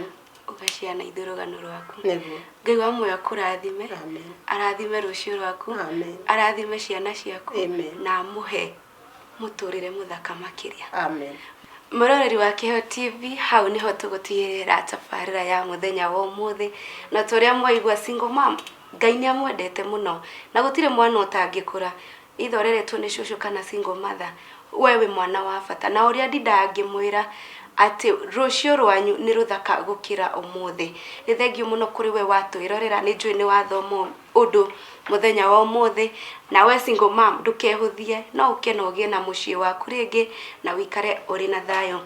Ũgaciana ithurugano rwaku. Nĩguo. Ngai wa muoyo akũrathime. Amen. Arathime rũciũ rwaku. Amen. Arathime ciana ciaku. Amen. Na amũhe mũtũrĩre mũthaka makĩria. Amen. Mũroreri wa Kĩheo TV hau niho tũgũtigĩrĩra tabarĩra ya mũthenya wa ũmũthĩ na tũrĩa mwaigua single mom Ngai nĩ amwendete mũno na gũtirĩ mwana ũtangĩkũra ithoreretwo nĩ cũcũ kana single mother we wĩ mwana wa bata na ũrĩa ndangĩmwĩra ati rucio rwanyu ni ruthaka gukira umuthi. Ni thengio muno kuri we watwirorera, ni njui ni wathomo undu muthenya wa umuthi. Na we single mom ndukehuthie, no uke na ugie na mucii waku ringi na wikare uri na thayo.